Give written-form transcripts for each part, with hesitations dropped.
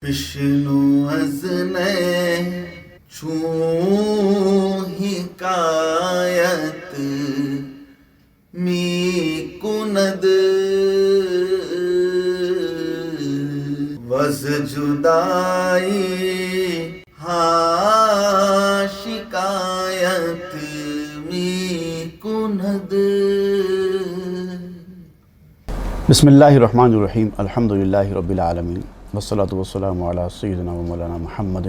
بشنو از چون حکایت می کند وز جدائی ها شکایت می کند. بسم اللہ الرحمن الرحیم. الحمدللہ رب العالمین والصلاة والسلام علی سیدنا و مولانا محمد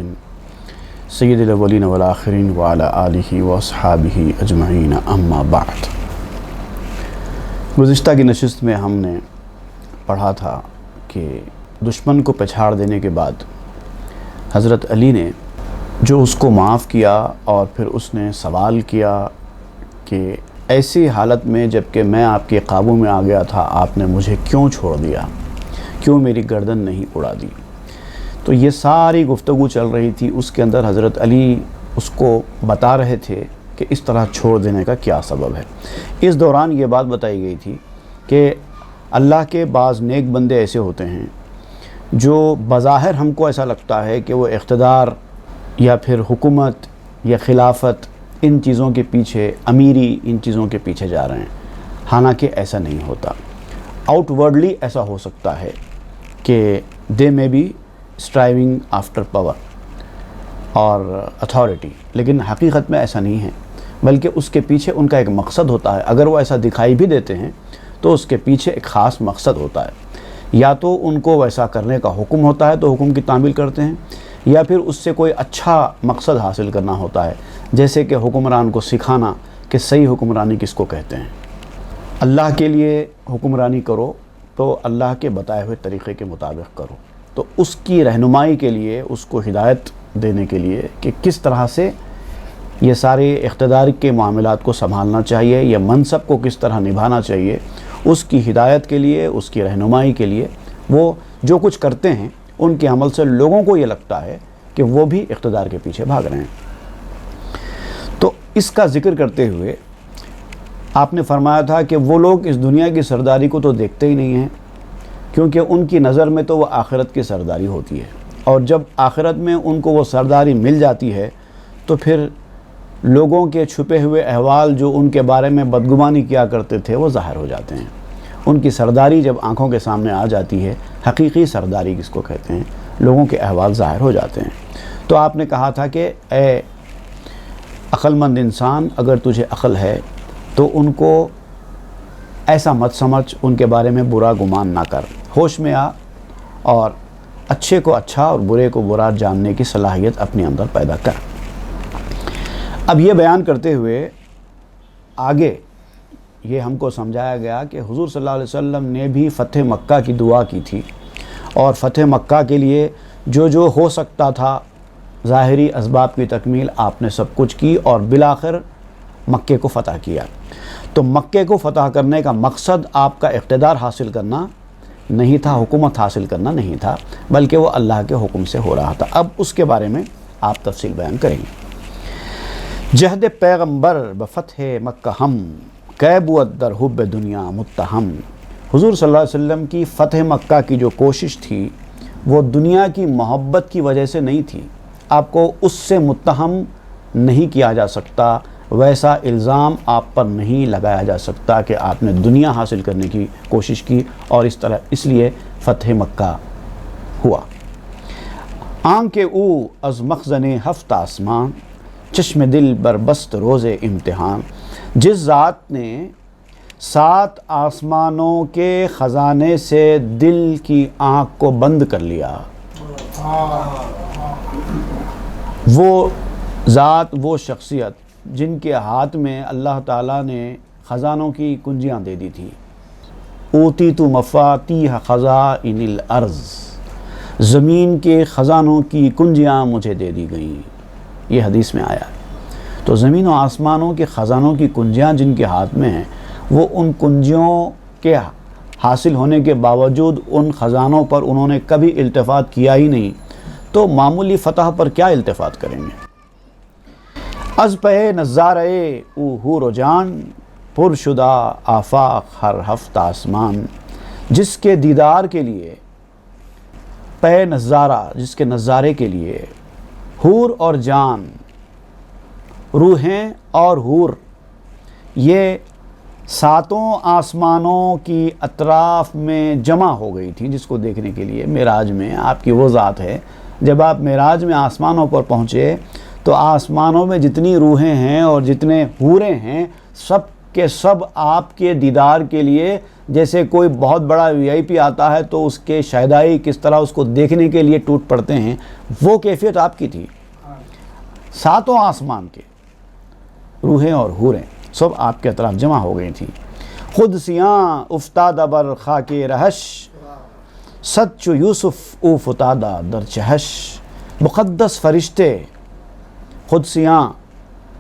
سید الاولین والآخرین وعلی آلہ واصحابہ اجمعین، اما بعد. گزشتہ کی نشست میں ہم نے پڑھا تھا کہ دشمن کو پچھاڑ دینے کے بعد حضرت علی نے جو اس کو معاف کیا اور پھر اس نے سوال کیا کہ ایسی حالت میں جب کہ میں آپ کے قابو میں آ گیا تھا آپ نے مجھے کیوں چھوڑ دیا، کیوں میری گردن نہیں اڑا دی. تو یہ ساری گفتگو چل رہی تھی، اس کے اندر حضرت علی اس کو بتا رہے تھے کہ اس طرح چھوڑ دینے کا کیا سبب ہے. اس دوران یہ بات بتائی گئی تھی کہ اللہ کے بعض نیک بندے ایسے ہوتے ہیں جو بظاہر ہم کو ایسا لگتا ہے کہ وہ اقتدار یا پھر حکومت یا خلافت ان چیزوں کے پیچھے، امیری ان چیزوں کے پیچھے جا رہے ہیں، حالانکہ ایسا نہیں ہوتا. آؤٹ ورڈلی ایسا ہو سکتا ہے کہ دے میں بی اسٹرائیونگ آفٹر پاور اور اتھارٹی، لیکن حقیقت میں ایسا نہیں ہے، بلکہ اس کے پیچھے ان کا ایک مقصد ہوتا ہے. اگر وہ ایسا دکھائی بھی دیتے ہیں تو اس کے پیچھے ایک خاص مقصد ہوتا ہے. یا تو ان کو ویسا کرنے کا حکم ہوتا ہے تو حکم کی تعمیل کرتے ہیں، یا پھر اس سے کوئی اچھا مقصد حاصل کرنا ہوتا ہے، جیسے کہ حکمران کو سکھانا کہ صحیح حکمرانی کس کو کہتے ہیں. اللہ کے لیے حکمرانی کرو تو اللہ کے بتائے ہوئے طریقے کے مطابق کرو. تو اس کی رہنمائی کے لیے، اس کو ہدایت دینے کے لیے کہ کس طرح سے یہ سارے اقتدار کے معاملات کو سنبھالنا چاہیے، یہ منصب کو کس طرح نبھانا چاہیے، اس کی ہدایت کے لیے، اس کی رہنمائی کے لیے وہ جو کچھ کرتے ہیں ان کے عمل سے لوگوں کو یہ لگتا ہے کہ وہ بھی اقتدار کے پیچھے بھاگ رہے ہیں. تو اس کا ذکر کرتے ہوئے آپ نے فرمایا تھا کہ وہ لوگ اس دنیا کی سرداری کو تو دیکھتے ہی نہیں ہیں، کیونکہ ان کی نظر میں تو وہ آخرت کی سرداری ہوتی ہے، اور جب آخرت میں ان کو وہ سرداری مل جاتی ہے تو پھر لوگوں کے چھپے ہوئے احوال جو ان کے بارے میں بدگمانی کیا کرتے تھے وہ ظاہر ہو جاتے ہیں. ان کی سرداری جب آنکھوں کے سامنے آ جاتی ہے، حقیقی سرداری کس کو کہتے ہیں، لوگوں کے احوال ظاہر ہو جاتے ہیں. تو آپ نے کہا تھا کہ اے عقل مند انسان، اگر تجھے عقل ہے تو ان کو ایسا مت سمجھ، ان کے بارے میں برا گمان نہ کر، ہوش میں آ اور اچھے کو اچھا اور برے کو برا جاننے کی صلاحیت اپنے اندر پیدا کر. اب یہ بیان کرتے ہوئے آگے یہ ہم کو سمجھایا گیا کہ حضور صلی اللہ علیہ وسلم نے بھی فتح مکہ کی دعا کی تھی، اور فتح مکہ کے لیے جو ہو سکتا تھا ظاہری اسباب کی تکمیل آپ نے سب کچھ کی، اور بالآخر مکے کو فتح کیا. تو مکے کو فتح کرنے کا مقصد آپ کا اقتدار حاصل کرنا نہیں تھا، حکومت حاصل کرنا نہیں تھا، بلکہ وہ اللہ کے حکم سے ہو رہا تھا. اب اس کے بارے میں آپ تفصیل بیان کریں گے. جہد پیغمبر بفتح مکہ ہم، کہ بود در حب دنیا متہم. حضور صلی اللہ علیہ وسلم کی فتح مکہ کی جو کوشش تھی وہ دنیا کی محبت کی وجہ سے نہیں تھی. آپ کو اس سے متہم نہیں کیا جا سکتا، ویسا الزام آپ پر نہیں لگایا جا سکتا کہ آپ نے دنیا حاصل کرنے کی کوشش کی اور اس لیے فتح مکہ ہوا. آنکھ او از مخزن ہفت آسمان، چشم دل بربست روز امتحان. جس ذات نے 7 آسمانوں کے خزانے سے دل کی آنکھ کو بند کر لیا، وہ ذات، وہ شخصیت جن کے ہاتھ میں اللہ تعالیٰ نے خزانوں کی کنجیاں دے دی تھی. اوتیت مفاتیح خزائن الارض، زمین کے خزانوں کی کنجیاں مجھے دے دی گئیں، یہ حدیث میں آیا. تو زمین و آسمانوں کے خزانوں کی کنجیاں جن کے ہاتھ میں ہیں، وہ ان کنجیوں کے حاصل ہونے کے باوجود ان خزانوں پر انہوں نے کبھی التفات کیا ہی نہیں، تو معمولی فتح پر کیا التفات کریں گے. از پہ نظارے او حور و جان، پر شدہ آفاق ہر ہفت آسمان. جس کے دیدار کے لیے پے نظارہ، جس کے نظارے کے لیے حور اور جان، روحیں اور حور، یہ ساتوں آسمانوں کی اطراف میں جمع ہو گئی تھی، جس کو دیکھنے کے لیے معراج میں آپ کی وہ ذات ہے۔ جب آپ معراج میں آسمانوں پر پہنچے تو آسمانوں میں جتنی روحیں ہیں اور جتنے حوریں ہیں، سب کے سب آپ کے دیدار کے لیے، جیسے کوئی بہت بڑا وی آئی پی آتا ہے تو اس کے شہدائی کس طرح اس کو دیکھنے کے لیے ٹوٹ پڑتے ہیں، وہ کیفیت آپ کی تھی۔ ساتوں آسمان کے روحیں اور حوریں سب آپ کے اطراف جمع ہو گئی تھیں۔ خود سیاں افتادہ بر خاک رہش، سچ یوسف او فتادہ در چہش۔ مقدس فرشتے، خود سیاں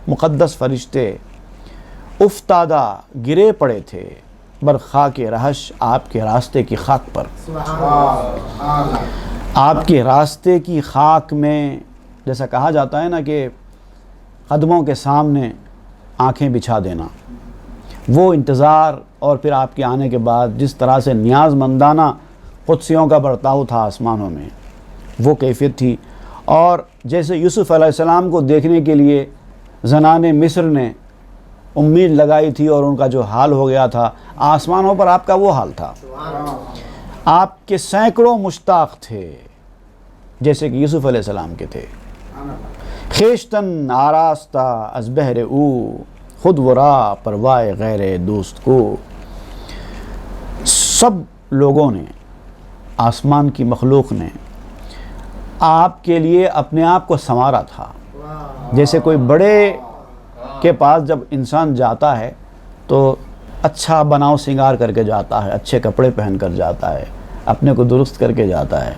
مقدس فرشتے، افتادہ گرے پڑے تھے، بر خاک رہش آپ کے راستے کی خاک پر۔ آپ کے راستے کی خاک میں، جیسا کہا جاتا ہے نا کہ قدموں کے سامنے آنکھیں بچھا دینا، وہ انتظار اور پھر آپ کے آنے کے بعد جس طرح سے نیاز مندانہ قدسیوں کا برتاؤ تھا آسمانوں میں، وہ کیفیت تھی۔ اور جیسے یوسف علیہ السلام کو دیکھنے کے لیے زنان مصر نے امید لگائی تھی اور ان کا جو حال ہو گیا تھا، آسمانوں پر آپ کا وہ حال تھا۔ آپ کے سینکڑوں مشتاق تھے جیسے کہ یوسف علیہ السلام کے تھے۔ خیشتن آراستہ از بہر او، خود ورا پروائے غیر دوست کو۔ سب لوگوں نے، آسمان کی مخلوق نے آپ کے لیے اپنے آپ کو سنوارا تھا۔ جیسے کوئی بڑے کے پاس جب انسان جاتا ہے تو اچھا بناؤ سنگار کر کے جاتا ہے، اچھے کپڑے پہن کر جاتا ہے، اپنے کو درست کر کے جاتا ہے،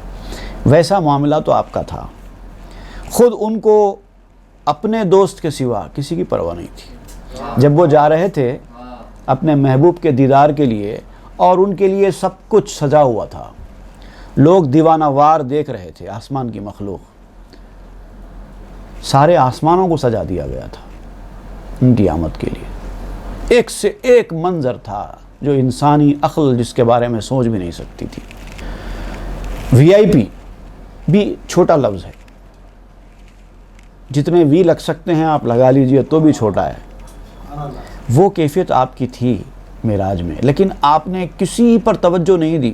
ویسا معاملہ تو آپ کا تھا۔ خود ان کو اپنے دوست کے سوا کسی کی پرواہ نہیں تھی۔ جب وہ جا رہے تھے اپنے محبوب کے دیدار کے لیے، اور ان کے لیے سب کچھ سجا ہوا تھا، لوگ دیوانہ وار دیکھ رہے تھے، آسمان کی مخلوق، سارے آسمانوں کو سجا دیا گیا تھا ان کی آمد کے لیے۔ ایک سے ایک منظر تھا جو انسانی عقل جس کے بارے میں سوچ بھی نہیں سکتی تھی۔ وی آئی پی بھی چھوٹا لفظ ہے، جتنے وی لگ سکتے ہیں آپ لگا لیجئے تو بھی چھوٹا ہے۔ وہ کیفیت آپ کی تھی معراج میں، لیکن آپ نے کسی پر توجہ نہیں دی۔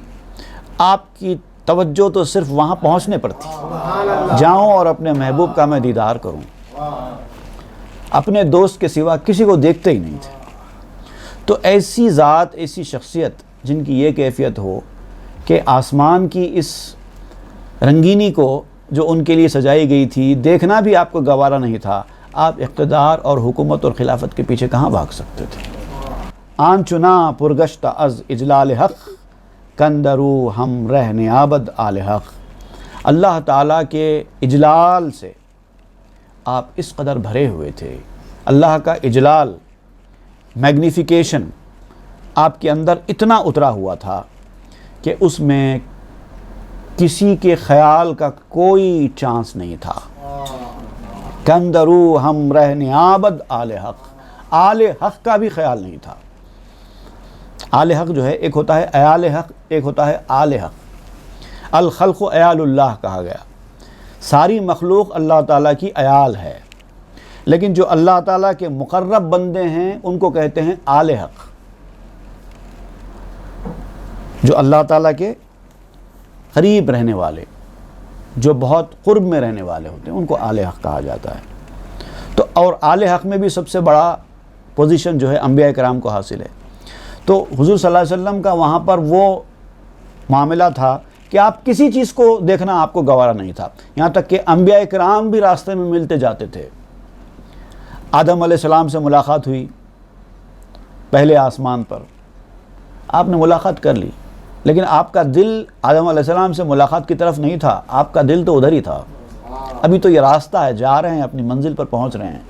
آپ کی توجہ تو صرف وہاں پہنچنے پر تھی، جاؤں اور اپنے محبوب کا میں دیدار کروں، اپنے دوست کے سوا کسی کو دیکھتے ہی نہیں تھے۔ تو ایسی ذات، ایسی شخصیت جن کی یہ کیفیت ہو کہ آسمان کی اس رنگینی کو جو ان کے لیے سجائی گئی تھی دیکھنا بھی آپ کو گوارا نہیں تھا، آپ اقتدار اور حکومت اور خلافت کے پیچھے کہاں بھاگ سکتے تھے؟ آن چنا پرگشت از اجلال حق، کندرو ہم رہنے آبد آل حق۔ اللہ تعالیٰ کے اجلال سے آپ اس قدر بھرے ہوئے تھے، اللہ کا اجلال، میگنیفیکیشن آپ کے اندر اتنا اترا ہوا تھا کہ اس میں کسی کے خیال کا کوئی چانس نہیں تھا۔ کندرو ہم رہنے آبد آل حق، آل حق کا بھی خیال نہیں تھا۔ آل حق جو ہے، ایک ہوتا ہے عیال حق، ایک ہوتا ہے آل حق۔ الخلق عیال اللہ کہا گیا، ساری مخلوق اللہ تعالیٰ کی عیال ہے، لیکن جو اللہ تعالیٰ کے مقرب بندے ہیں ان کو کہتے ہیں آل حق۔ جو اللہ تعالیٰ کے قریب رہنے والے، جو بہت قرب میں رہنے والے ہوتے ہیں، ان کو آل حق کہا جاتا ہے۔ تو اور آل حق میں بھی سب سے بڑا پوزیشن جو ہے انبیاء کرام کو حاصل ہے۔ تو حضور صلی اللہ علیہ وسلم کا وہاں پر وہ معاملہ تھا کہ آپ کسی چیز کو دیکھنا آپ کو گوارا نہیں تھا، یہاں تک کہ انبیاء کرام بھی راستے میں ملتے جاتے تھے۔ آدم علیہ السلام سے ملاقات ہوئی پہلے آسمان پر، آپ نے ملاقات کر لی، لیکن آپ کا دل آدم علیہ السلام سے ملاقات کی طرف نہیں تھا، آپ کا دل تو ادھر ہی تھا۔ ابھی تو یہ راستہ ہے، جا رہے ہیں، اپنی منزل پر پہنچ رہے ہیں۔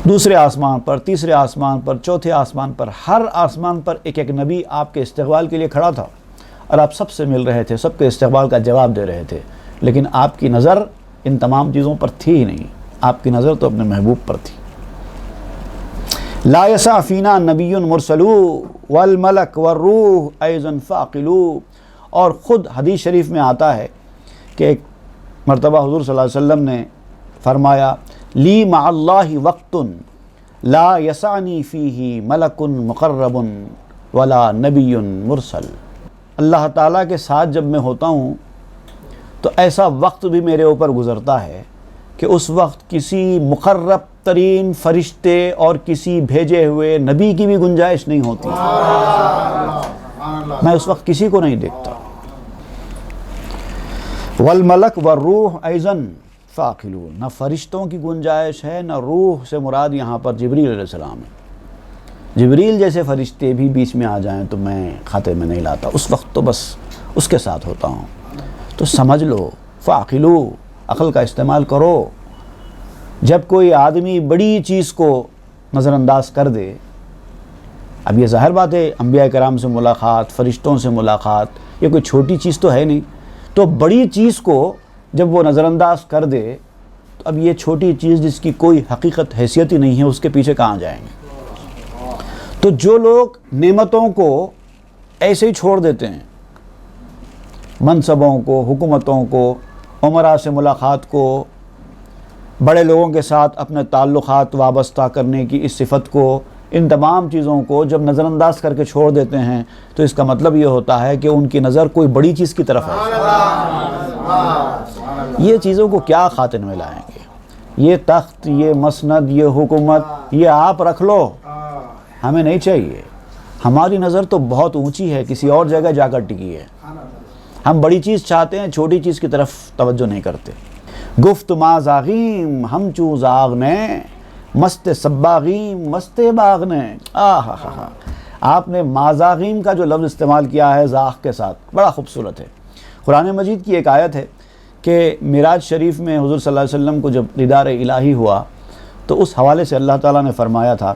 دوسرے آسمان پر، تیسرے آسمان پر، چوتھے آسمان پر، ہر آسمان پر ایک ایک نبی آپ کے استقبال کے لیے کھڑا تھا، اور آپ سب سے مل رہے تھے، سب کے استقبال کا جواب دے رہے تھے، لیکن آپ کی نظر ان تمام چیزوں پر تھی ہی نہیں، آپ کی نظر تو اپنے محبوب پر تھی۔ لا یسع فینا نبی مرسلو والملک والروح ایضا فاقلو. اور خود حدیث شریف میں آتا ہے کہ ایک مرتبہ حضور صلی اللہ علیہ وسلم نے فرمایا لی مع اللہ وقت لا یسعنی فیہ ملک مقرب ولا نبی مرسل. اللہ تعالیٰ کے ساتھ جب میں ہوتا ہوں تو ایسا وقت بھی میرے اوپر گزرتا ہے کہ اس وقت کسی مقرب ترین فرشتے اور کسی بھیجے ہوئے نبی کی بھی گنجائش نہیں ہوتی. میں اس وقت کسی کو نہیں دیکھتا. والملک والروح ایضا فاقلون. نہ فرشتوں کی گنجائش ہے نہ روح سے مراد یہاں پر جبریل علیہ السلام ہے. جبریل جیسے فرشتے بھی بیچ میں آ جائیں تو میں خاطر میں نہیں لاتا. اس وقت تو بس اس کے ساتھ ہوتا ہوں. تو سمجھ لو فاقلو، عقل کا استعمال کرو. جب کوئی آدمی بڑی چیز کو نظر انداز کر دے، اب یہ ظاہر بات ہے انبیاء کرام سے ملاقات، فرشتوں سے ملاقات، یہ کوئی چھوٹی چیز تو ہے نہیں. تو بڑی چیز کو جب وہ نظر انداز کر دے تو اب یہ چھوٹی چیز جس کی کوئی حقیقت حیثیت ہی نہیں ہے اس کے پیچھے کہاں جائیں گے. تو جو لوگ نعمتوں کو ایسے ہی چھوڑ دیتے ہیں، منصبوں کو، حکومتوں کو، امراء سے ملاقات کو، بڑے لوگوں کے ساتھ اپنے تعلقات وابستہ کرنے کی اس صفت کو، ان تمام چیزوں کو جب نظر انداز کر کے چھوڑ دیتے ہیں تو اس کا مطلب یہ ہوتا ہے کہ ان کی نظر کوئی بڑی چیز کی طرف ہے. یہ چیزوں کو کیا خاطر میں لائیں گے؟ یہ تخت، یہ مسند، یہ حکومت، یہ آپ رکھ لو، ہمیں نہیں چاہیے. ہماری نظر تو بہت اونچی ہے، کسی اور جگہ جا کر ٹکی ہے. ہم بڑی چیز چاہتے ہیں، چھوٹی چیز کی طرف توجہ نہیں کرتے. گفت ما زاغیم ہم چو زاغ نے، مست سباغیم مست باغ نے. آپ نے مازاغیم کا جو لفظ استعمال کیا ہے زاغ کے ساتھ، بڑا خوبصورت ہے. قرآن مجید کی ایک آیت ہے کہ معراج شریف میں حضور صلی اللہ علیہ وسلم کو جب دیدار الہی ہوا تو اس حوالے سے اللہ تعالیٰ نے فرمایا تھا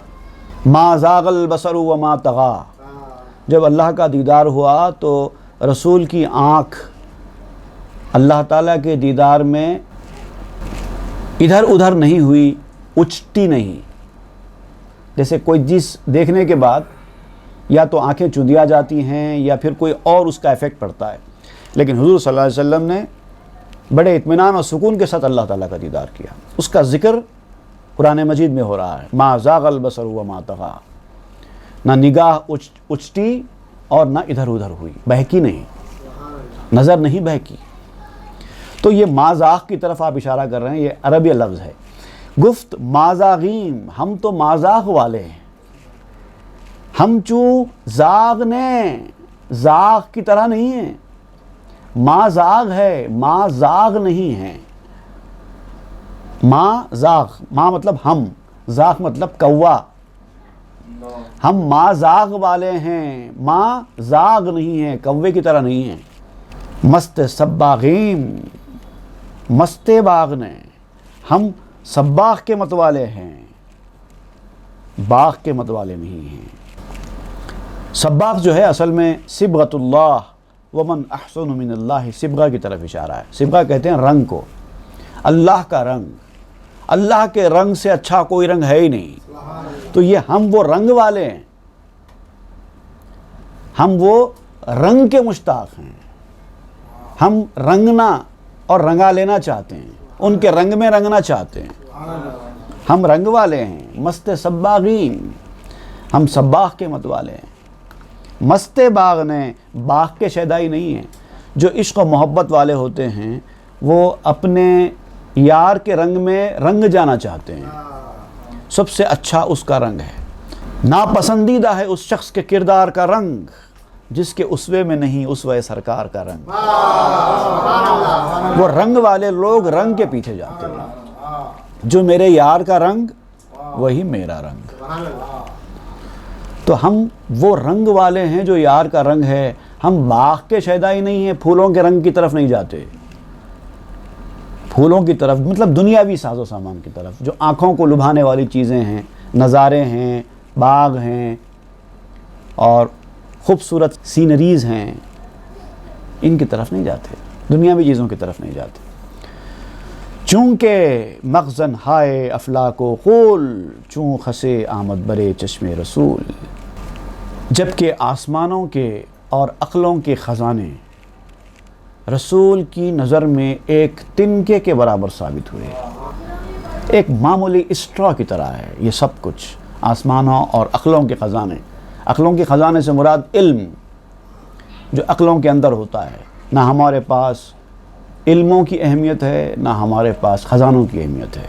ما زاغ البصر وما طغى. جب اللہ کا دیدار ہوا تو رسول کی آنکھ اللہ تعالیٰ کے دیدار میں ادھر ادھر نہیں ہوئی، اچٹی نہیں. جیسے کوئی چیز دیکھنے کے بعد یا تو آنکھیں چندیا جاتی ہیں یا پھر کوئی اور اس کا ایفیکٹ پڑتا ہے، لیکن حضور صلی اللہ علیہ وسلم نے بڑے اطمینان اور سکون کے ساتھ اللہ تعالیٰ کا دیدار کیا. اس کا ذکر قرآن مجید میں ہو رہا ہے. ما زاغ البصر وما طغى. نہ نگاہ اچٹی اور نہ ادھر ادھر ہوئی، بہکی نہیں، نظر نہیں بہکی. تو یہ مازاغ کی طرف آپ اشارہ کر رہے ہیں، یہ عربی لفظ ہے. گفت مازاغیم، ہم تو مازاغ والے ہیں. ہم چو زاغ نے، زاغ کی طرح نہیں ہیں. ما زاغ ہے، ما زاغ نہیں ہے. ما زاغ، ما مطلب ہم، زاغ مطلب کوا. ہم ما زاغ والے ہیں، ما زاغ نہیں ہیں، کوے کی طرح نہیں ہیں. مست سباغیم، مست باغ نے، ہم سباغ کے متوالے ہیں، باغ کے متوالے نہیں ہیں. سباغ جو ہے اصل میں صبغۃ اللہ ومن احسن من اللہ، صبغہ کی طرف اشارہ ہے. صبغہ کہتے ہیں رنگ کو، اللہ کا رنگ. اللہ کے رنگ سے اچھا کوئی رنگ ہے ہی نہیں. تو یہ ہم وہ رنگ والے ہیں، ہم وہ رنگ کے مشتاق ہیں. ہم رنگنا اور رنگا لینا چاہتے ہیں، ان کے رنگ میں رنگنا چاہتے ہیں. ہم رنگ والے ہیں. مست سباغین، ہم سباغ کے مت والے ہیں. مست باغ نے، باغ کے شیدائی نہیں ہیں. جو عشق و محبت والے ہوتے ہیں وہ اپنے یار کے رنگ میں رنگ جانا چاہتے ہیں. سب سے اچھا اس کا رنگ ہے. ناپسندیدہ ہے اس شخص کے کردار کا رنگ جس کے اسوے میں نہیں اسوہ سرکار کا رنگ. وہ رنگ والے لوگ رنگ کے پیچھے جاتے ہیں. جو میرے یار کا رنگ وہی میرا رنگ. تو ہم وہ رنگ والے ہیں جو یار کا رنگ ہے. ہم باغ کے شیدائی نہیں ہیں، پھولوں کے رنگ کی طرف نہیں جاتے. پھولوں کی طرف مطلب دنیاوی ساز و سامان کی طرف، جو آنکھوں کو لبھانے والی چیزیں ہیں، نظارے ہیں، باغ ہیں اور خوبصورت سینریز ہیں، ان کی طرف نہیں جاتے. دنیاوی چیزوں کی طرف نہیں جاتے. چونکہ مخزن ہائے افلاک و قول، چون خسے آمد برے چشم رسول۔ جبکہ آسمانوں کے اور عقلوں کے خزانے رسول کی نظر میں ایک تنکے کے برابر ثابت ہوئے، ایک معمولی اسٹرا کی طرح ہے یہ سب کچھ۔ آسمانوں اور عقلوں کے خزانے، عقلوں کے خزانے سے مراد علم جو عقلوں کے اندر ہوتا ہے۔ نہ ہمارے پاس علموں کی اہمیت ہے، نہ ہمارے پاس خزانوں کی اہمیت ہے،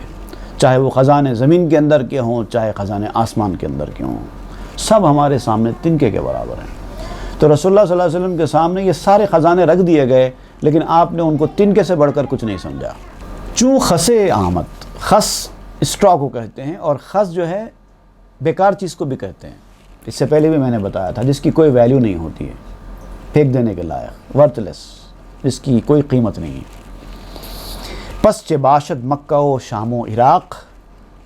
چاہے وہ خزانے زمین کے اندر کے ہوں، چاہے خزانے آسمان کے اندر کے ہوں، سب ہمارے سامنے تنکے کے برابر ہیں۔ تو رسول اللہ صلی اللہ علیہ وسلم کے سامنے یہ سارے خزانے رکھ دیے گئے، لیکن آپ نے ان کو تنکے سے بڑھ کر کچھ نہیں سمجھا۔ چوں خسے آمد، خس اسٹرا کو کہتے ہیں، اور خس جو ہے بیکار چیز کو بھی کہتے ہیں۔ اس سے پہلے بھی میں نے بتایا تھا، جس کی کوئی ویلیو نہیں ہوتی ہے، پھینک دینے کے لائق، ورتھ لیس، جس کی کوئی قیمت نہیں ہے۔ پس چہ باشد مکہ و شام و عراق،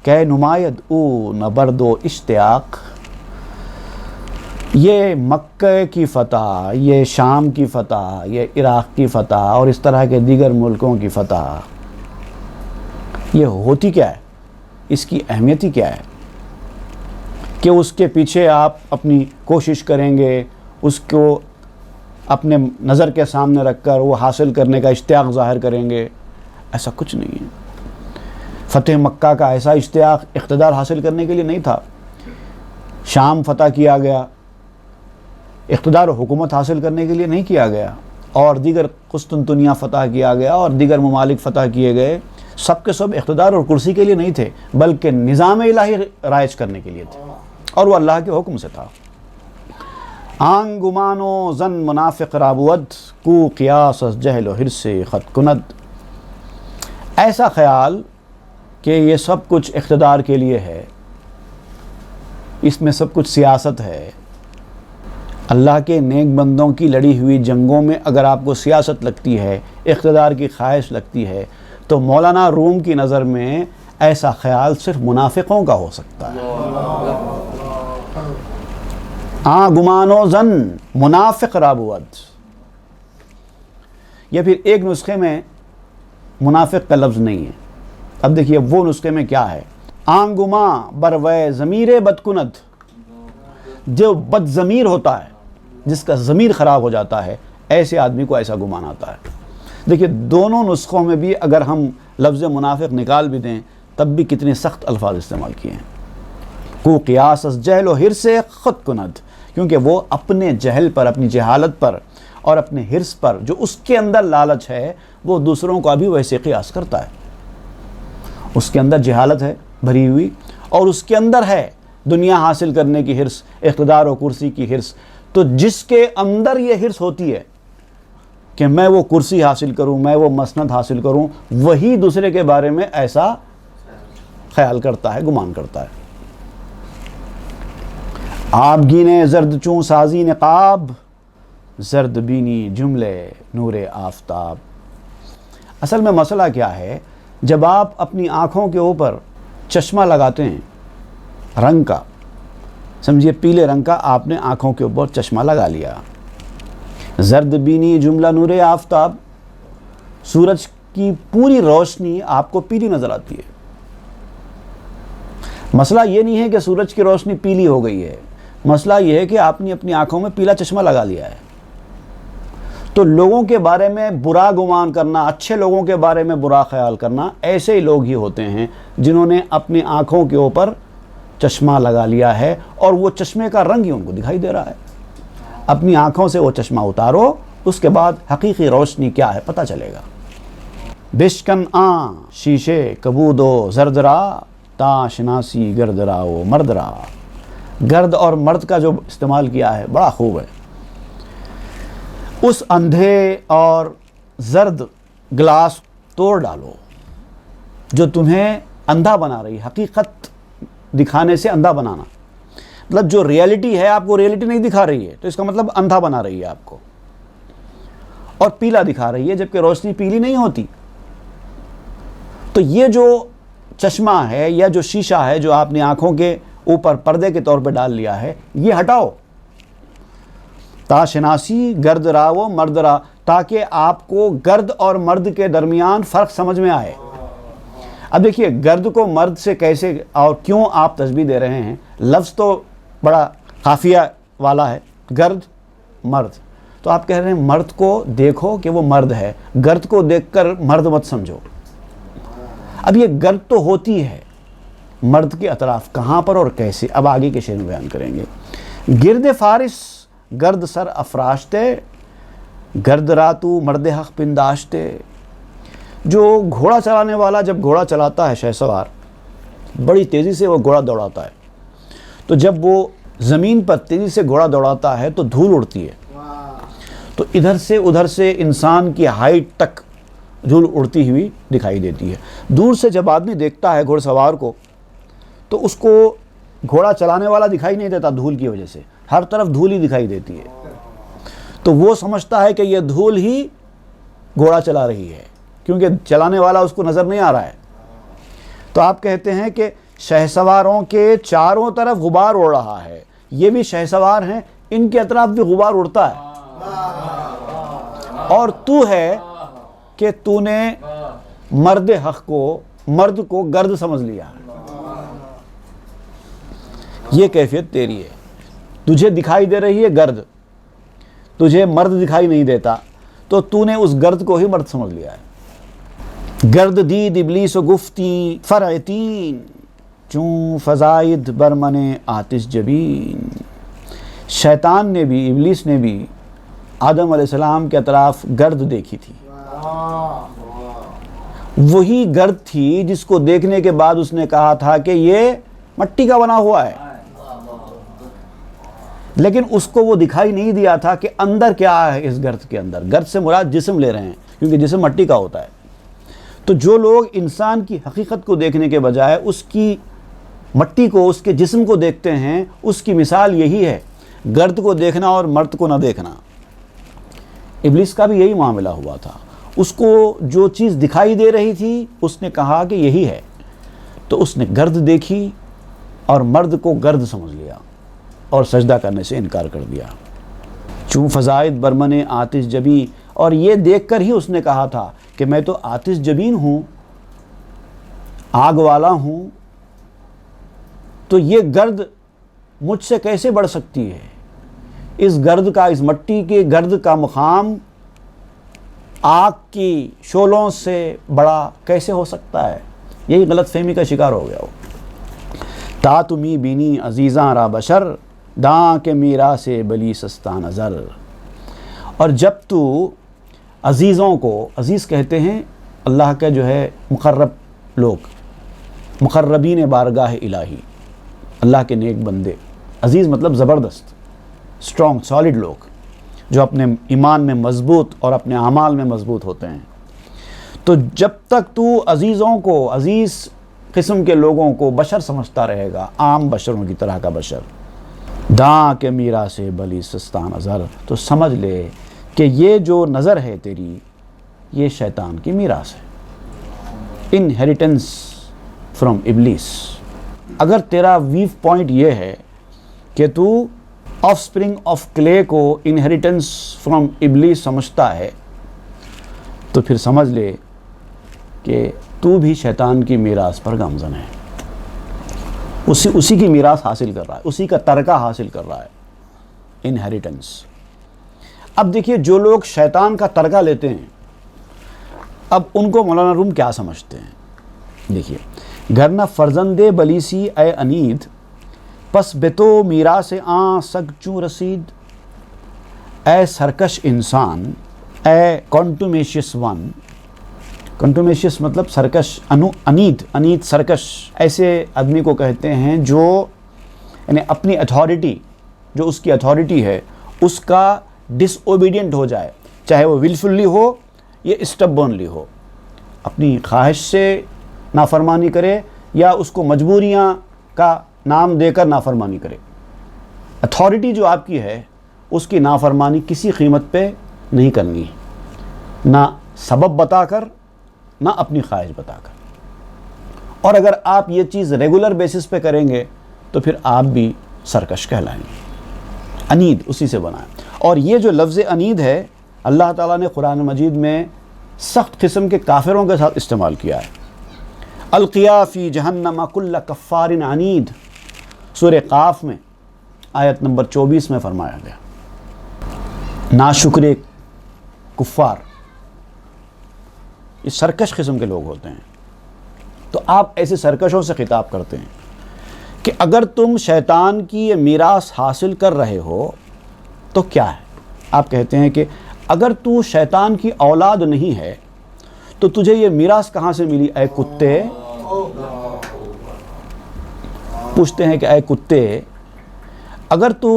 کہ نماید او نہ برد و اشتیاق۔ یہ مکہ کی فتح، یہ شام کی فتح، یہ عراق کی فتح اور اس طرح کے دیگر ملکوں کی فتح، یہ ہوتی کیا ہے؟ اس کی اہمیت ہی کیا ہے کہ اس کے پیچھے آپ اپنی کوشش کریں گے، اس کو اپنے نظر کے سامنے رکھ کر وہ حاصل کرنے کا اشتیاق ظاہر کریں گے؟ ایسا کچھ نہیں ہے۔ فتح مکہ کا ایسا اشتیاق اقتدار حاصل کرنے کے لیے نہیں تھا۔ شام فتح کیا گیا، اقتدار و حکومت حاصل کرنے کے لیے نہیں کیا گیا، اور دیگر قسطنطنیہ فتح کیا گیا اور دیگر ممالک فتح کیے گئے، سب کے سب اقتدار اور کرسی کے لیے نہیں تھے، بلکہ نظام الہی رائج کرنے کے لیے تھے، اور وہ اللہ کے حکم سے تھا۔ آن گمان و ظن منافق را بود، کو قیاس از جہل و حرص خط کند۔ ایسا خیال کہ یہ سب کچھ اقتدار کے لیے ہے، اس میں سب کچھ سیاست ہے۔ اللہ کے نیک بندوں کی لڑی ہوئی جنگوں میں اگر آپ کو سیاست لگتی ہے، اقتدار کی خواہش لگتی ہے، تو مولانا روم کی نظر میں ایسا خیال صرف منافقوں کا ہو سکتا ہے۔ گمان و ظن منافق را بود، یا پھر ایک نسخے میں منافق کا لفظ نہیں ہے۔ اب دیکھیے وہ نسخے میں کیا ہے، آن گماں بروے ضمیر بد کند، جو بد ضمیر ہوتا ہے، جس کا ضمیر خراب ہو جاتا ہے، ایسے آدمی کو ایسا گمان آتا ہے۔ دیکھیے دونوں نسخوں میں بھی اگر ہم لفظ منافق نکال بھی دیں تب بھی کتنے سخت الفاظ استعمال کیے ہیں۔ کو قیاس از جہل و حرص خط کند، کیونکہ وہ اپنے جہل پر، اپنی جہالت پر اور اپنے حرص پر، جو اس کے اندر لالچ ہے، وہ دوسروں کا بھی ویسے قیاس کرتا ہے۔ اس کے اندر جہالت ہے بھری ہوئی، اور اس کے اندر ہے دنیا حاصل کرنے کی حرص، اقتدار و کرسی کی حرص۔ تو جس کے اندر یہ حرص ہوتی ہے کہ میں وہ کرسی حاصل کروں، میں وہ مسند حاصل کروں، وہی دوسرے کے بارے میں ایسا خیال کرتا ہے، گمان کرتا ہے۔ آبگینے زرد چون سازی نقاب، زرد بینی جملے نور آفتاب۔ اصل میں مسئلہ کیا ہے، جب آپ اپنی آنکھوں کے اوپر چشمہ لگاتے ہیں رنگ کا، سمجھیے پیلے رنگ کا، آپ نے آنکھوں کے اوپر چشمہ لگا لیا، زرد بینی جملہ نور آفتاب، سورج کی پوری روشنی آپ کو پیلی نظر آتی ہے۔ مسئلہ یہ نہیں ہے کہ سورج کی روشنی پیلی ہو گئی ہے، مسئلہ یہ ہے کہ آپ نے اپنی آنکھوں میں پیلا چشمہ لگا لیا ہے۔ تو لوگوں کے بارے میں برا گمان کرنا، اچھے لوگوں کے بارے میں برا خیال کرنا، ایسے ہی لوگ ہی ہوتے ہیں جنہوں نے اپنی آنکھوں کے اوپر چشمہ لگا لیا ہے، اور وہ چشمے کا رنگ ہی ان کو دکھائی دے رہا ہے۔ اپنی آنکھوں سے وہ چشمہ اتارو، اس کے بعد حقیقی روشنی کیا ہے پتہ چلے گا۔ بشکن آن شیشے کبود و زردرا، تا شناسی گردرا و مردرا۔ گرد اور مرد کا جو استعمال کیا ہے بڑا خوب ہے۔ اس اندھے اور زرد گلاس توڑ ڈالو جو تمہیں اندھا بنا رہی، حقیقت دکھانے سے اندھا بنانا، مطلب جو ریئلٹی ہے آپ کو ریئلٹی نہیں دکھا رہی ہے، تو اس کا مطلب اندھا بنا رہی ہے آپ کو، اور پیلا دکھا رہی ہے جبکہ روشنی پیلی نہیں ہوتی۔ تو یہ جو چشمہ ہے یا جو شیشہ ہے جو آپ نے آنکھوں کے اوپر پردے کے طور پہ ڈال لیا ہے، یہ ہٹاؤ۔ تا شناسی گرد را و مرد را، تاکہ آپ کو گرد اور مرد کے درمیان فرق سمجھ میں آئے۔ اب دیکھیے گرد کو مرد سے کیسے اور کیوں آپ تشبیہ دے رہے ہیں؟ لفظ تو بڑا قافیہ والا ہے، گرد مرد، تو آپ کہہ رہے ہیں مرد کو دیکھو کہ وہ مرد ہے، گرد کو دیکھ کر مرد مت سمجھو۔ اب یہ گرد تو ہوتی ہے، مرد کے اطراف کہاں پر اور کیسے، اب آگے کے شعر میں بیان کریں گے۔ گرد فارس گرد سر افراشتے، گرد راتو مرد حق پنداشتے۔ جو گھوڑا چلانے والا جب گھوڑا چلاتا ہے، شہ سوار بڑی تیزی سے وہ گھوڑا دوڑاتا ہے، تو جب وہ زمین پر تیزی سے گھوڑا دوڑاتا ہے تو دھول اڑتی ہے، تو ادھر سے ادھر سے انسان کی ہائٹ تک دھول اڑتی ہوئی دکھائی دیتی ہے۔ دور سے جب آدمی دیکھتا ہے گھوڑ سوار کو تو اس کو گھوڑا چلانے والا دکھائی نہیں دیتا، دھول کی وجہ سے ہر طرف دھول ہی دکھائی دیتی ہے، تو وہ سمجھتا ہے کہ یہ دھول ہی گھوڑا چلا رہی ہے، کیونکہ چلانے والا اس کو نظر نہیں آ رہا ہے۔ تو آپ کہتے ہیں کہ شہسواروں کے چاروں طرف غبار اڑ رہا ہے، یہ بھی شہسوار ہیں، ان کے اطراف بھی غبار اڑتا ہے، اور تو ہے کہ تو نے مرد حق کو، مرد کو گرد سمجھ لیا، یہ کیفیت تیری ہے، تجھے دکھائی دے رہی ہے گرد، تجھے مرد دکھائی نہیں دیتا، تو تو نے اس گرد کو ہی مرد سمجھ لیا ہے۔ گرد دید ابلیس و گفتی فرعتین، چون فزائد برمن آتش جبین۔ شیطان نے بھی، ابلیس نے بھی آدم علیہ السلام کے اطراف گرد دیکھی تھی، وہی گرد تھی جس کو دیکھنے کے بعد اس نے کہا تھا کہ یہ مٹی کا بنا ہوا ہے، لیکن اس کو وہ دکھائی نہیں دیا تھا کہ اندر کیا ہے اس گرد کے اندر۔ گرد سے مراد جسم لے رہے ہیں، کیونکہ جسم مٹی کا ہوتا ہے۔ تو جو لوگ انسان کی حقیقت کو دیکھنے کے بجائے اس کی مٹی کو، اس کے جسم کو دیکھتے ہیں، اس کی مثال یہی ہے، گرد کو دیکھنا اور مرد کو نہ دیکھنا۔ ابلیس کا بھی یہی معاملہ ہوا تھا، اس کو جو چیز دکھائی دے رہی تھی اس نے کہا کہ یہی ہے، تو اس نے گرد دیکھی اور مرد کو گرد سمجھ لیا اور سجدہ کرنے سے انکار کر دیا۔ چون فزائد برمن آتش جبین، اور یہ دیکھ کر ہی اس نے کہا تھا کہ میں تو آتش جبین ہوں، آگ والا ہوں، تو یہ گرد مجھ سے کیسے بڑھ سکتی ہے؟ اس گرد کا، اس مٹی کے گرد کا مقام آگ کی شعلوں سے بڑا کیسے ہو سکتا ہے؟ یہی غلط فہمی کا شکار ہو گیا ہو۔ تا تمی بینی عزیزاں را بشر، داں کے میرا سے بلی سستا نظر۔ اور جب تو عزیزوں کو، عزیز کہتے ہیں اللہ کا جو ہے مقرب لوگ، مقربین بارگاہ الہی، اللہ کے نیک بندے، عزیز مطلب زبردست، اسٹرانگ، سالڈ لوگ، جو اپنے ایمان میں مضبوط اور اپنے اعمال میں مضبوط ہوتے ہیں۔ تو جب تک تو عزیزوں کو، عزیز قسم کے لوگوں کو بشر سمجھتا رہے گا، عام بشروں کی طرح کا بشر، داں کے میرا سے بلی سستا نظر، تو سمجھ لے کہ یہ جو نظر ہے تیری، یہ شیطان کی میراث ہے، انہیریٹنس فرام ابلیس۔ اگر تیرا ویو پوائنٹ یہ ہے کہ تو آف سپرنگ آف کلے کو انہیریٹنس فرام ابلیس سمجھتا ہے، تو پھر سمجھ لے کہ تو بھی شیطان کی میراث پر گامزن ہے، اسی کی میراث حاصل کر رہا ہے، اسی کا ترکہ حاصل کر رہا ہے، انہیریٹنس۔ اب دیکھیے جو لوگ شیطان کا ترکہ لیتے ہیں، اب ان کو مولانا روم کیا سمجھتے ہیں؟ دیکھیے، گرنہ فرزند بلیسی اے انید، پس بتو میراث آن سگ چوں رسید۔ اے سرکش انسان، اے کانٹومیشیس ون، کنٹومیشیس مطلب سرکش، انید سرکش، ایسے آدمی کو کہتے ہیں جو یعنی اپنی اتھارٹی، جو اس کی اتھارٹی ہے اس کا ڈس اوبیڈینٹ ہو جائے، چاہے وہ ولفلی ہو یا اسٹبرنلی ہو، اپنی خواہش سے نافرمانی کرے یا اس کو مجبوریاں کا نام دے کر نافرمانی کرے۔ اتھارٹی جو آپ کی ہے اس کی نافرمانی کسی قیمت پہ نہیں کرنی، نہ سبب بتا کر، نہ اپنی خواہش بتا کر۔ اور اگر آپ یہ چیز ریگولر بیسس پہ کریں گے تو پھر آپ بھی سرکش کہلائیں گے۔ انید اسی سے بنا ہے، اور یہ جو لفظ انید ہے اللہ تعالیٰ نے قرآن مجید میں سخت قسم کے کافروں کے ساتھ استعمال کیا ہے۔ القیا فی جہنم کل کفار عنید، سورہ قاف میں آیت نمبر 24 میں فرمایا گیا۔ ناشکر کفار یہ سرکش قسم کے لوگ ہوتے ہیں، تو آپ ایسے سرکشوں سے خطاب کرتے ہیں کہ اگر تم شیطان کی یہ میراث حاصل کر رہے ہو تو کیا ہے؟ آپ کہتے ہیں کہ اگر تو شیطان کی اولاد نہیں ہے تو تجھے یہ میراث کہاں سے ملی اے کتے؟ پوچھتے ہیں کہ اے کتے، اگر تو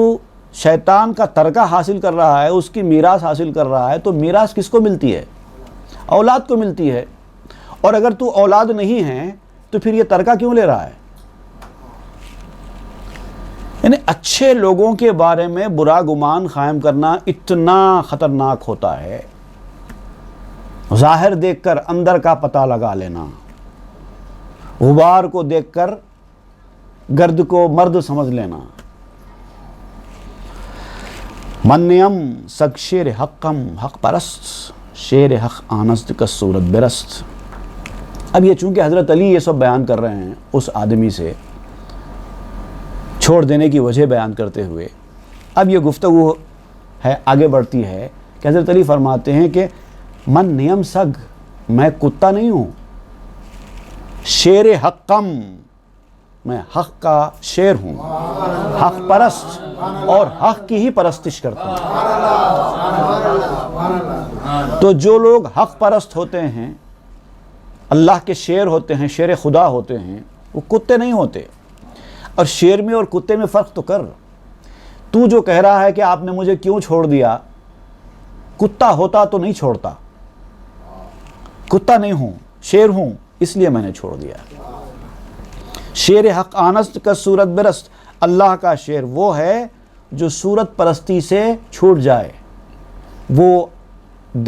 شیطان کا ترکہ حاصل کر رہا ہے، اس کی میراث حاصل کر رہا ہے، تو میراث کس کو ملتی ہے؟ اولاد کو ملتی ہے، اور اگر تو اولاد نہیں ہے تو پھر یہ ترکہ کیوں لے رہا ہے؟ یعنی اچھے لوگوں کے بارے میں برا گمان قائم کرنا اتنا خطرناک ہوتا ہے، ظاہر دیکھ کر اندر کا پتہ لگا لینا، غبار کو دیکھ کر گرد کو مرد سمجھ لینا۔ منیم سگ شیر حقم حق پرست، شیر حق آنست کا صورت برست۔ اب یہ چونکہ حضرت علی یہ سب بیان کر رہے ہیں اس آدمی سے چھوڑ دینے کی وجہ بیان کرتے ہوئے، اب یہ گفتگو ہے آگے بڑھتی ہے کہ حضرت علی فرماتے ہیں کہ من نیم سگ، میں کتا نہیں ہوں، شیر حقم، میں حق کا شیر ہوں، حق پرست، اور حق کی ہی پرستش کرتا ہوں۔ تو جو لوگ حق پرست ہوتے ہیں، اللہ کے شیر ہوتے ہیں، شیر خدا ہوتے ہیں، وہ کتے نہیں ہوتے۔ اور شیر میں اور کتے میں فرق تو کر۔ تو جو کہہ رہا ہے کہ آپ نے مجھے کیوں چھوڑ دیا، کتا ہوتا تو نہیں چھوڑتا، کتا نہیں ہوں، شیر ہوں، اس لیے میں نے چھوڑ دیا۔ شیر حق آنست کا صورت برست، اللہ کا شیر وہ ہے جو صورت پرستی سے چھوٹ جائے، وہ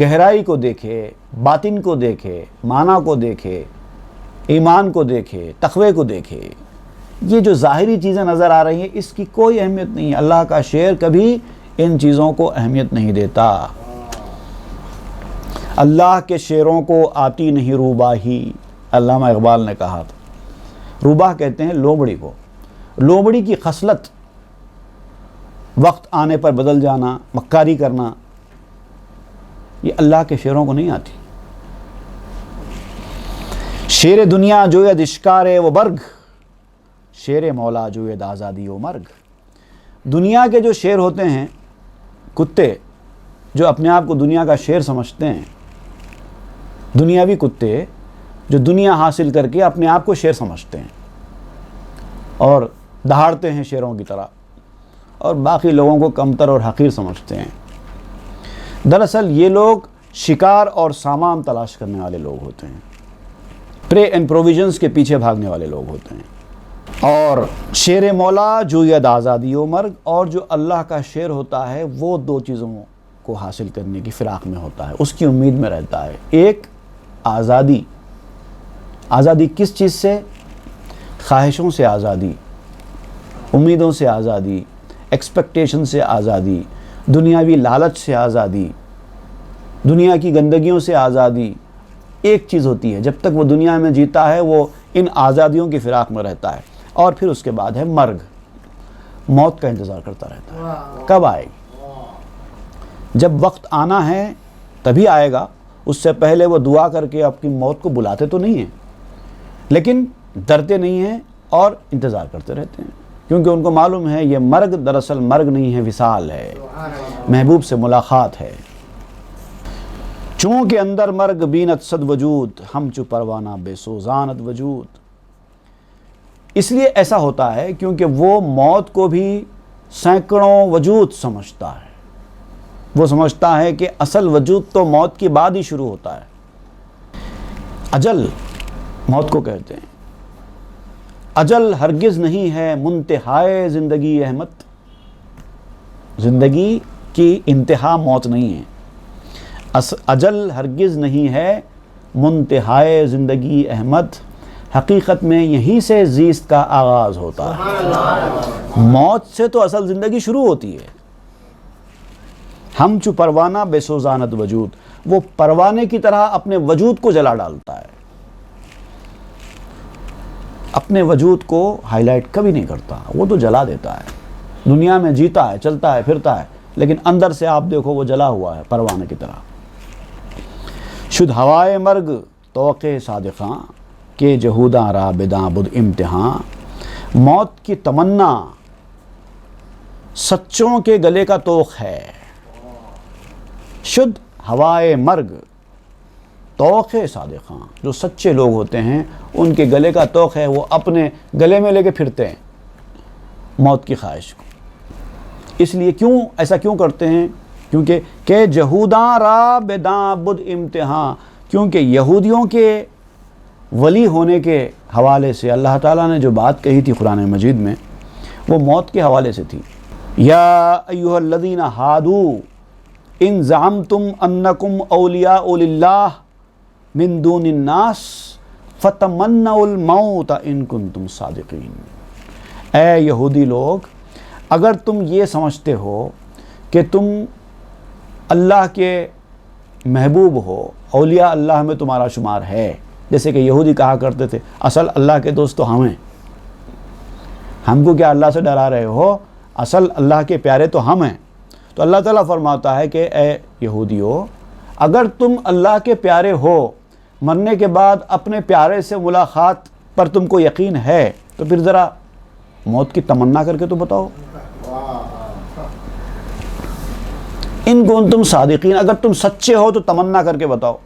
گہرائی کو دیکھے، باطن کو دیکھے، معنی کو دیکھے، ایمان کو دیکھے، تقوی کو دیکھے۔ یہ جو ظاہری چیزیں نظر آ رہی ہیں اس کی کوئی اہمیت نہیں ہے۔ اللہ کا شیر کبھی ان چیزوں کو اہمیت نہیں دیتا۔ اللہ کے شیروں کو آتی نہیں روباہی، علامہ اقبال نے کہا تھا۔ روباہ کہتے ہیں لومڑی کو۔ لومڑی کی خصلت وقت آنے پر بدل جانا، مکاری کرنا، یہ اللہ کے شیروں کو نہیں آتی۔ شیر دنیا جوید اشکار و برگ، شیر مولا جوید آزادی و مرگ۔ دنیا کے جو شیر ہوتے ہیں، کتے جو اپنے آپ کو دنیا کا شیر سمجھتے ہیں، دنیاوی کتے جو دنیا حاصل کر کے اپنے آپ کو شیر سمجھتے ہیں اور دہاڑتے ہیں شیروں کی طرح، اور باقی لوگوں کو کمتر اور حقیر سمجھتے ہیں۔ دراصل یہ لوگ شکار اور سامان تلاش کرنے والے لوگ ہوتے ہیں، پرے اینڈ پروویژنز کے پیچھے بھاگنے والے لوگ ہوتے ہیں۔ اور شیر مولا جوید آزادی و مرگ، اور جو اللہ کا شیر ہوتا ہے وہ دو چیزوں کو حاصل کرنے کی فراق میں ہوتا ہے، اس کی امید میں رہتا ہے۔ ایک آزادی، آزادی کس چیز سے؟ خواہشوں سے آزادی، امیدوں سے آزادی، ایکسپیکٹیشن سے آزادی، دنیاوی لالچ سے آزادی، دنیا کی گندگیوں سے آزادی۔ ایک چیز ہوتی ہے، جب تک وہ دنیا میں جیتا ہے وہ ان آزادیوں کی فراق میں رہتا ہے، اور پھر اس کے بعد ہے مرگ، موت کا انتظار کرتا رہتا ہے، کب آئے گی؟ جب وقت آنا ہے تبھی آئے گا، اس سے پہلے وہ دعا کر کے اپنی موت کو بلاتے تو نہیں ہیں، لیکن ڈرتے نہیں ہیں اور انتظار کرتے رہتے ہیں، کیونکہ ان کو معلوم ہے یہ مرگ دراصل مرگ نہیں ہے، وصال ہے، محبوب سے ملاقات ہے۔ چونکہ اندر مرگ بینت صد وجود، ہم چو پروانہ بے سوزانت وجود۔ اس لیے ایسا ہوتا ہے کیونکہ وہ موت کو بھی سینکڑوں وجود سمجھتا ہے۔ وہ سمجھتا ہے کہ اصل وجود تو موت کے بعد ہی شروع ہوتا ہے۔ اجل موت کو کہتے ہیں۔ اجل ہرگز نہیں ہے منتہائے زندگی احمد، زندگی کی انتہا موت نہیں ہے۔ اجل ہرگز نہیں ہے منتہائے زندگی احمد، حقیقت میں یہیں سے زیست کا آغاز ہوتا ہے۔ موت سے تو اصل زندگی شروع ہوتی ہے۔ ہم چو پروانہ بے سوزانت وجود، وہ پروانے کی طرح اپنے وجود کو جلا ڈالتا ہے۔ اپنے وجود کو ہائی لائٹ کبھی نہیں کرتا، وہ تو جلا دیتا ہے، دنیا میں جیتا ہے، چلتا ہے، پھرتا ہے، لیکن اندر سے آپ دیکھو وہ جلا ہوا ہے پروانہ کی طرح۔ شد ہوائے مرگ توق صادقاں کہ جہوداں را بداں بدھ امتحاں، موت کی تمنا سچوں کے گلے کا توق ہے۔ شد ہوائے مرگ توق صادقاں، جو سچے لوگ ہوتے ہیں ان کے گلے کا توق ہے، وہ اپنے گلے میں لے کے پھرتے ہیں موت کی خواہش کو۔ اس لیے ایسا کیوں کرتے ہیں؟ کیونکہ کہ جہوداں را بداں بدھ امتحان، کیونکہ یہودیوں کے ولی ہونے کے حوالے سے اللہ تعالیٰ نے جو بات کہی تھی قرآن مجید میں، وہ موت کے حوالے سے تھی۔ یا ایھا الذین ہادو ان زعمتم انکم اولیاء للہ من دون الناس فتمنوا الموت ان کنتم صادقین۔ اے یہودی لوگ، اگر تم یہ سمجھتے ہو کہ تم اللہ کے محبوب ہو، اولیاء اللہ میں تمہارا شمار ہے، جیسے کہ یہودی کہا کرتے تھے اصل اللہ کے دوست تو ہم ہیں، ہم کو کیا اللہ سے ڈرا رہے ہو، اصل اللہ کے پیارے تو ہم ہیں۔ تو اللہ تعالیٰ فرماتا ہے کہ اے یہودیو، اگر تم اللہ کے پیارے ہو، مرنے کے بعد اپنے پیارے سے ملاقات پر تم کو یقین ہے، تو پھر ذرا موت کی تمنا کر کے تو بتاؤ۔ ان کنتم صادقین، اگر تم سچے ہو تو تمنا کر کے بتاؤ،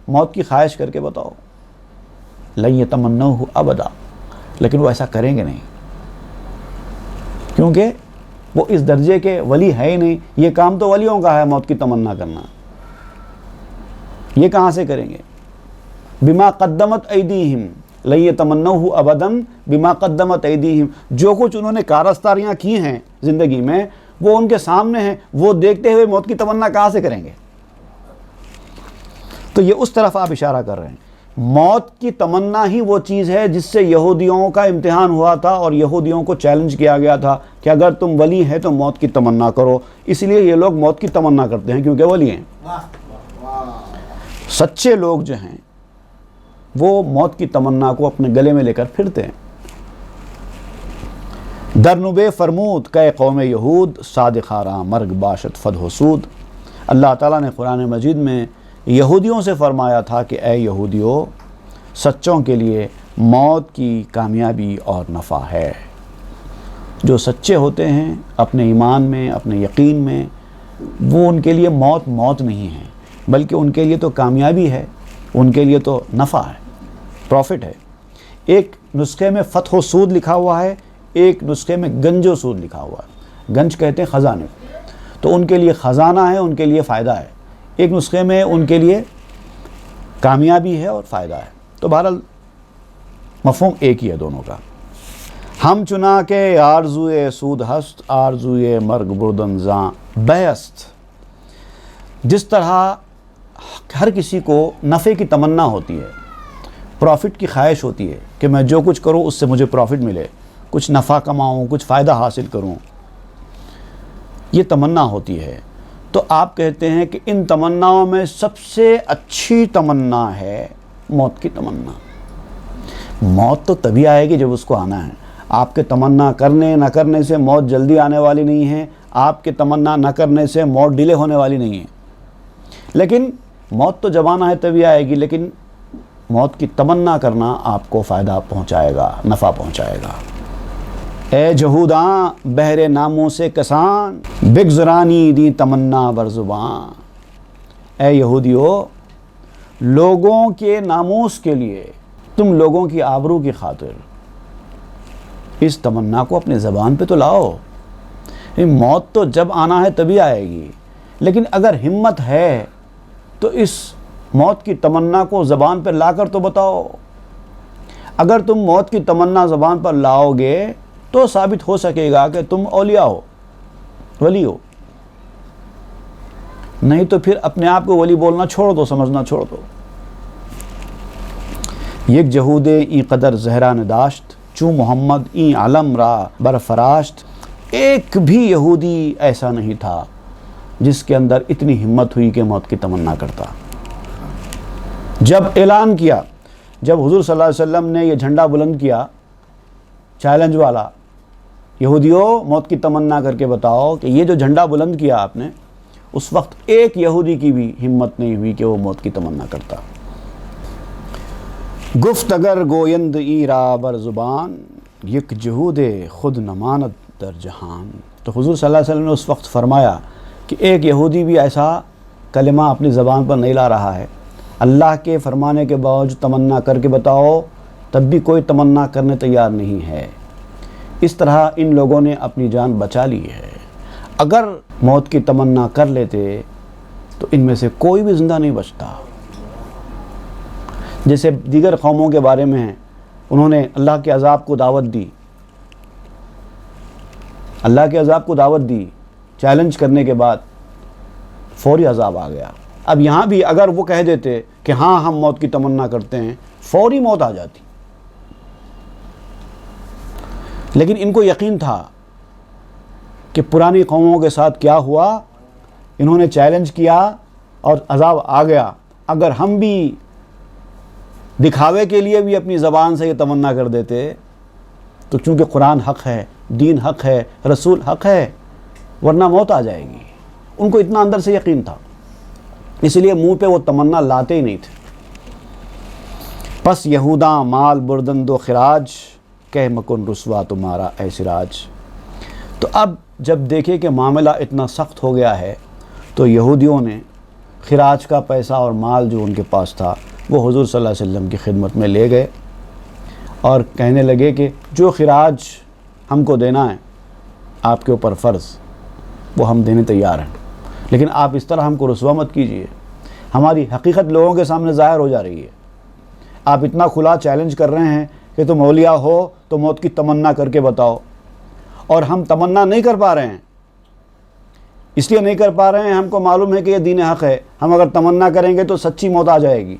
موت کی خواہش کر کے بتاؤ۔ لن یتمنوہ ابدا، لیکن وہ ایسا کریں گے نہیں، کیونکہ وہ اس درجے کے ولی ہے ہی نہیں۔ یہ کام تو ولیوں کا ہے، موت کی تمنا کرنا، یہ کہاں سے کریں گے؟ بما قدمت ایدیہم لن یتمنوہ ابدا بما قدمت ایدیہم، جو کچھ انہوں نے کارستاریاں کی ہیں زندگی میں وہ ان کے سامنے ہیں، وہ دیکھتے ہوئے موت کی تمنا کہاں سے کریں گے؟ تو یہ اس طرف آپ اشارہ کر رہے ہیں۔ موت کی تمنا ہی وہ چیز ہے جس سے یہودیوں کا امتحان ہوا تھا، اور یہودیوں کو چیلنج کیا گیا تھا کہ اگر تم ولی ہیں تو موت کی تمنا کرو۔ اس لیے یہ لوگ موت کی تمنا کرتے ہیں کیونکہ ولی ہیں۔ سچے لوگ جو ہیں وہ موت کی تمنا کو اپنے گلے میں لے کر پھرتے ہیں۔ درنب فرمود کہ قوم یہود صادقاراں مرگ باشد فد حسود۔ اللہ تعالیٰ نے قرآن مجید میں یہودیوں سے فرمایا تھا کہ اے یہودیو، سچوں کے لیے موت کی کامیابی اور نفع ہے۔ جو سچے ہوتے ہیں اپنے ایمان میں، اپنے یقین میں، وہ ان کے لیے موت نہیں ہے، بلکہ ان کے لیے تو کامیابی ہے، ان کے لیے تو نفع ہے، پروفٹ ہے۔ ایک نسخے میں فتح و سود لکھا ہوا ہے، ایک نسخے میں گنج و سود لکھا ہوا ہے۔ گنج کہتے ہیں خزانے، تو ان کے لیے خزانہ ہے، ان کے لیے فائدہ ہے۔ ایک نسخے میں ان کے لیے کامیابی ہے اور فائدہ ہے۔ تو بہرحال مفہوم ایک ہی ہے دونوں کا۔ ہم چنا کے آرزوئے سود ہست، آرزوئے مرگ بردن زاں بیست۔ جس طرح ہر کسی کو نفع کی تمنا ہوتی ہے، پروفٹ کی خواہش ہوتی ہے کہ میں جو کچھ کروں اس سے مجھے پروفٹ ملے، کچھ نفع کماؤں، کچھ فائدہ حاصل کروں، یہ تمنا ہوتی ہے۔ تو آپ کہتے ہیں کہ ان تمناؤں میں سب سے اچھی تمنا ہے موت کی تمنا۔ موت تو تبھی آئے گی جب اس کو آنا ہے۔ آپ کے تمنا کرنے نہ کرنے سے موت جلدی آنے والی نہیں ہے، آپ کے تمنا نہ کرنے سے موت ڈیلے ہونے والی نہیں ہے۔ لیکن موت تو جب آنا ہے تبھی آئے گی، لیکن موت کی تمنا کرنا آپ کو فائدہ پہنچائے گا، نفع پہنچائے گا۔ اے جہوداں بہر ناموں سے کسان، بگزرانی دی تمنا بر زباں۔ اے یہودیو، لوگوں کے ناموس کے لیے، تم لوگوں کی آبرو کی خاطر اس تمنا کو اپنے زبان پہ تو لاؤ۔ موت تو جب آنا ہے تبھی آئے گی، لیکن اگر ہمت ہے تو اس موت کی تمنا کو زبان پر لا کر تو بتاؤ۔ اگر تم موت کی تمنا زبان پر لاؤ گے تو ثابت ہو سکے گا کہ تم اولیاء ہو، ولی ہو، نہیں تو پھر اپنے آپ کو ولی بولنا چھوڑ دو، سمجھنا چھوڑ دو۔ یک جہودے این قدر زہرا نداشت، چوں محمد این علم را برفراشت۔ ایک بھی یہودی ایسا نہیں تھا جس کے اندر اتنی ہمت ہوئی کہ موت کی تمنا کرتا۔ جب اعلان کیا جب حضور صلی اللہ علیہ وسلم نے یہ جھنڈا بلند کیا چیلنج والا، یہودیوں موت کی تمنا کر کے بتاؤ کہ یہ جو جھنڈا بلند کیا آپ نے، اس وقت ایک یہودی کی بھی ہمت نہیں ہوئی کہ وہ موت کی تمنا کرتا۔ گفت اگر گویند ایرا بر زبان، یک جہود خود نماند در جہان۔ تو حضور صلی اللہ علیہ وسلم نے اس وقت فرمایا کہ ایک یہودی بھی ایسا کلمہ اپنی زبان پر نہیں لا رہا ہے، اللہ کے فرمانے کے باوجود تمنا کر کے بتاؤ، تب بھی کوئی تمنا کرنے تیار نہیں ہے۔ اس طرح ان لوگوں نے اپنی جان بچا لی ہے۔ اگر موت کی تمنا کر لیتے تو ان میں سے کوئی بھی زندہ نہیں بچتا۔ جیسے دیگر قوموں کے بارے میں ہیں، انہوں نے اللہ کے عذاب کو دعوت دی، اللہ کے عذاب کو دعوت دی، چیلنج کرنے کے بعد فوری عذاب آ گیا۔ اب یہاں بھی اگر وہ کہہ دیتے کہ ہاں ہم موت کی تمنا کرتے ہیں، فوری موت آ جاتی۔ لیکن ان کو یقین تھا کہ پرانی قوموں کے ساتھ کیا ہوا، انہوں نے چیلنج کیا اور عذاب آ گیا، اگر ہم بھی دکھاوے کے لیے بھی اپنی زبان سے یہ تمنا کر دیتے تو چونکہ قرآن حق ہے، دین حق ہے، رسول حق ہے، ورنہ موت آ جائے گی۔ ان کو اتنا اندر سے یقین تھا، اس لیے منہ پہ وہ تمنا لاتے ہی نہیں تھے۔ پس یہوداں مال بردند و خراج، کہہ مکن رسوا تمہارا اے سراج۔ تو اب جب دیکھے کہ معاملہ اتنا سخت ہو گیا ہے تو یہودیوں نے خراج کا پیسہ اور مال جو ان کے پاس تھا وہ حضور صلی اللہ علیہ وسلم کی خدمت میں لے گئے اور کہنے لگے کہ جو خراج ہم کو دینا ہے آپ کے اوپر فرض، وہ ہم دینے تیار ہیں، لیکن آپ اس طرح ہم کو رسوا مت کیجئے، ہماری حقیقت لوگوں کے سامنے ظاہر ہو جا رہی ہے۔ آپ اتنا کھلا چیلنج کر رہے ہیں کہ تم اولیاء ہو تو موت کی تمنا کر کے بتاؤ، اور ہم تمنا نہیں کر پا رہے ہیں۔ اس لیے نہیں کر پا رہے ہیں، ہم کو معلوم ہے کہ یہ دین حق ہے، ہم اگر تمنا کریں گے تو سچی موت آ جائے گی،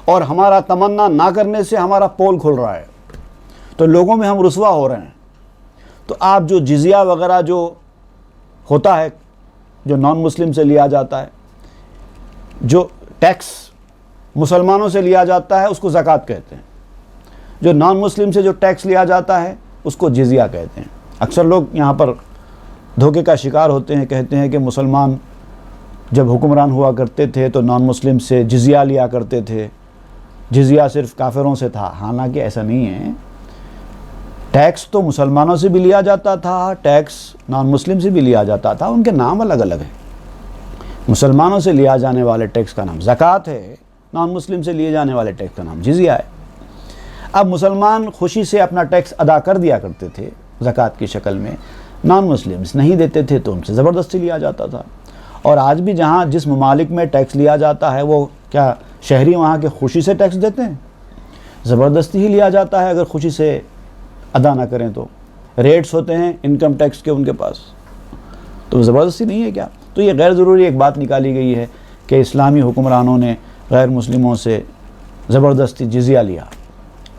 اور ہمارا تمنا نہ کرنے سے ہمارا پول کھل رہا ہے، تو لوگوں میں ہم رسوا ہو رہے ہیں۔ تو آپ جو جزیہ وغیرہ جو ہوتا ہے، جو نان مسلم سے لیا جاتا ہے، جو ٹیکس مسلمانوں سے لیا جاتا ہے اس کو زکوٰۃ کہتے ہیں، جو نان مسلم سے جو ٹیکس لیا جاتا ہے اس کو جزیہ کہتے ہیں۔ اکثر لوگ یہاں پر دھوکے کا شکار ہوتے ہیں، کہتے ہیں کہ مسلمان جب حکمران ہوا کرتے تھے تو نان مسلم سے جزیہ لیا کرتے تھے، جزیہ صرف کافروں سے تھا۔ حالانکہ ایسا نہیں ہے، ٹیکس تو مسلمانوں سے بھی لیا جاتا تھا، ٹیکس نان مسلم سے بھی لیا جاتا تھا، ان کے نام الگ الگ ہیں۔ مسلمانوں سے لیا جانے والے ٹیکس کا نام زکوٰۃ ہے، نان مسلم سے لیے جانے والے ٹیکس کا نام جزیہ ہے۔ اب مسلمان خوشی سے اپنا ٹیکس ادا کر دیا کرتے تھے زکوٰۃ کی شکل میں، نان مسلمس نہیں دیتے تھے تو ان سے زبردستی لیا جاتا تھا۔ اور آج بھی جہاں جس ممالک میں ٹیکس لیا جاتا ہے، وہ کیا شہری وہاں کے خوشی سے ٹیکس دیتے ہیں؟ زبردستی ہی لیا جاتا ہے، اگر خوشی سے ادا نہ کریں تو۔ ریٹس ہوتے ہیں انکم ٹیکس کے ان کے پاس، تو زبردستی نہیں ہے کیا؟ تو یہ غیر ضروری ایک بات نکالی گئی ہے کہ اسلامی حکمرانوں نے غیر مسلموں سے زبردستی جزیہ لیا،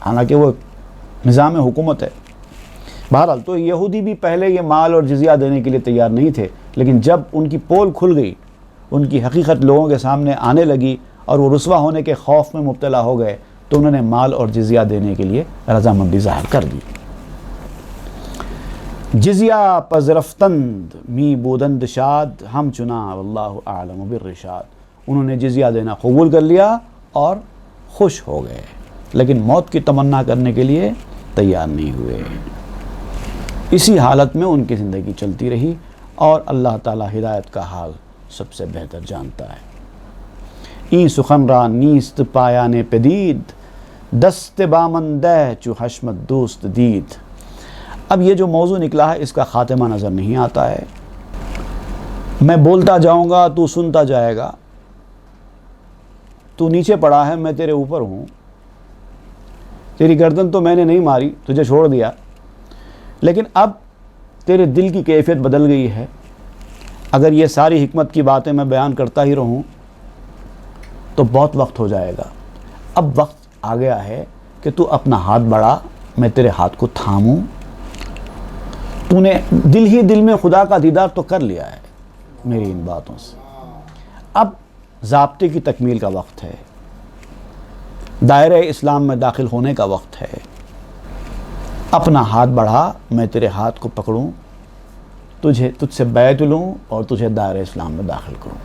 حالانکہ وہ نظام حکومت ہے۔ بہرحال تو یہودی بھی پہلے یہ مال اور جزیہ دینے کے لیے تیار نہیں تھے، لیکن جب ان کی پول کھل گئی، ان کی حقیقت لوگوں کے سامنے آنے لگی اور وہ رسوا ہونے کے خوف میں مبتلا ہو گئے، تو انہوں نے مال اور جزیہ دینے کے لیے رضامندی ظاہر کر دی۔ جزیہ پذرفتند می بودند شاد، ہم چنا واللہ اعلم بالرشاد۔ انہوں نے جزیہ دینا قبول کر لیا اور خوش ہو گئے، لیکن موت کی تمنا کرنے کے لیے تیار نہیں ہوئے۔ اسی حالت میں ان کی زندگی چلتی رہی، اور اللہ تعالی ہدایت کا حال سب سے بہتر جانتا ہے۔ این سخن را نیست پایان پدید، دست بامندہ چو حشمت دوست دید۔ اب یہ جو موضوع نکلا ہے اس کا خاتمہ نظر نہیں آتا ہے۔ میں بولتا جاؤں گا، تو سنتا جائے گا، تو نیچے پڑا ہے، میں تیرے اوپر ہوں، تیری گردن تو میں نے نہیں ماری، تجھے چھوڑ دیا، لیکن اب تیرے دل کی کیفیت بدل گئی ہے۔ اگر یہ ساری حکمت کی باتیں میں بیان کرتا ہی رہوں تو بہت وقت ہو جائے گا۔ اب وقت آ گیا ہے کہ تو اپنا ہاتھ بڑھا، میں تیرے ہاتھ کو تھاموں۔ تو نے دل ہی دل میں خدا کا دیدار تو کر لیا ہے میری ان باتوں سے، اب ضابطے کی تکمیل کا وقت ہے۔ دائرہ اسلام میں داخل ہونے کا وقت ہے، اپنا ہاتھ بڑھا، میں تیرے ہاتھ کو پکڑوں، تجھ سے بیعت لوں اور تجھے دائرہ اسلام میں داخل کروں۔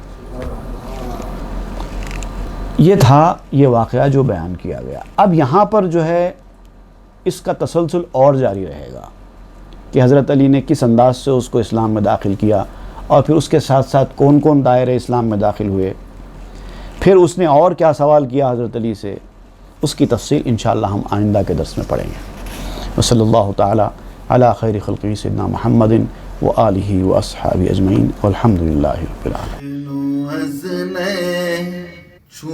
یہ تھا یہ واقعہ جو بیان کیا گیا۔ اب یہاں پر جو ہے اس کا تسلسل اور جاری رہے گا کہ حضرت علی نے کس انداز سے اس کو اسلام میں داخل کیا، اور پھر اس کے ساتھ ساتھ کون کون دائرہ اسلام میں داخل ہوئے، پھر اس نے اور کیا سوال کیا حضرت علی سے، اس کی تفصیل انشاءاللہ ہم آئندہ کے درس میں پڑھیں گے۔ وصلی اللہ تعالی علی خیر خلقہ سیدنا محمد وآلہ واصحابہ اجمعین والحمد للہ رب العالمین۔ چھو